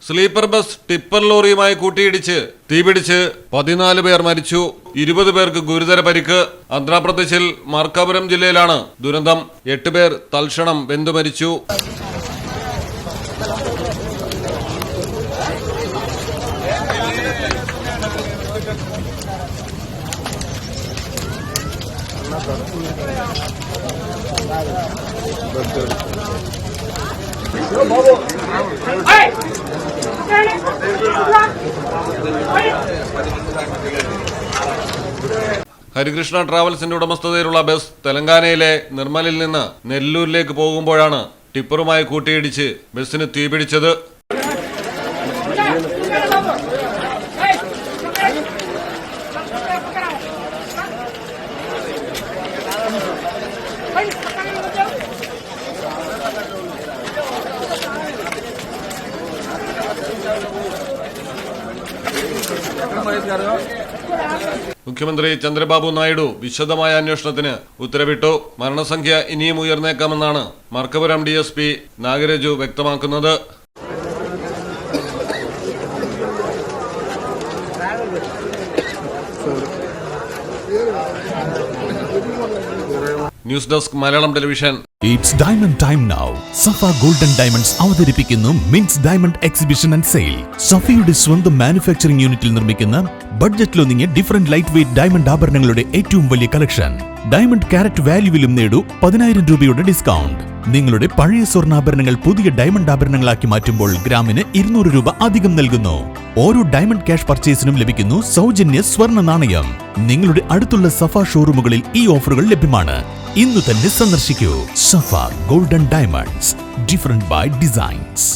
Sleeper bus tipper ലോറിയുമായി കൂട്ടിയിടിച്ച് തീപിടിച്ച് 14 പേർ മരിച്ചു, 20 പേർക്ക് ഗുരുതര പരിക്ക്. ആന്ധ്രാപ്രദേശിൽ മാർക്കാപുരം ജില്ലയിലാണ് ദുരന്തം. 8 പേർ തൽക്ഷണം വെന്തു മരിച്ചു. ഹരികൃഷ്ണ ട്രാവൽസിന്റെ ഉടമസ്ഥതയിലുള്ള ബസ് തെലങ്കാനയിലെ നിർമ്മലിൽ നിന്ന് നെല്ലൂരിലേക്ക് പോകുമ്പോഴാണ് ടിപ്പറുമായി കൂട്ടിയിടിച്ച് ബസ്സിന് തീപിടിച്ചത്. മുഖ്യമന്ത്രി ചന്ദ്രബാബു നായിഡു വിശദമായ അന്വേഷണത്തിന് ഉത്തരവിട്ടു. മരണസംഖ്യ ഇനിയും ഉയർന്നേക്കാമെന്നാണ് മാർക്കാപുരം DSP നാഗരാജു വ്യക്തമാക്കുന്നത്. News desk Malayalam television. It's diamond time now. Safa Golden Diamonds അവതരിപ്പിക്കുന്നു മിൻസ് ഡയമണ്ട് എക്സിബിഷൻ ആൻഡ് സെയിൽ. സഫയുടെ സ്വന്തം മാനുഫാക്ചറിംഗ് യൂണിറ്റിൽ നിർമ്മിക്കുന്ന ബഡ്ജറ്റിലൊതുങ്ങിയ ഡിഫറന്റ് ലൈറ്റ് വെയ്റ്റ് ഡയമണ്ട് ആഭരണങ്ങളുടെ ഏറ്റവും വലിയ കളക്ഷൻ. ഡയമണ്ട് കാരറ്റ് വാല്യൂവിലും നേടൂ 10,000 രൂപയുടെ ഡിസ്കൗണ്ട്. നിങ്ങളുടെ പഴയ സ്വർണ്ണാഭരണങ്ങൾ പുതിയ ഡയമണ്ട് ആഭരണങ്ങളാക്കി മാറ്റുമ്പോൾ ഗ്രാമിന് 200 രൂപ അധികം നൽകുന്നു. ഓരോ ഡയമണ്ട് ക്യാഷ് പർച്ചേസിനും ലഭിക്കുന്നു സൗജന്യ സ്വർണ്ണ നാണയം. നിങ്ങളുടെ അടുത്തുള്ള സഫ ഷോറൂമുകളിൽ ഈ ഓഫറുകൾ ലഭ്യമാണ്. ഇന്നു തന്നെ സന്ദർശിക്കൂ. Safa golden diamonds, different by designs.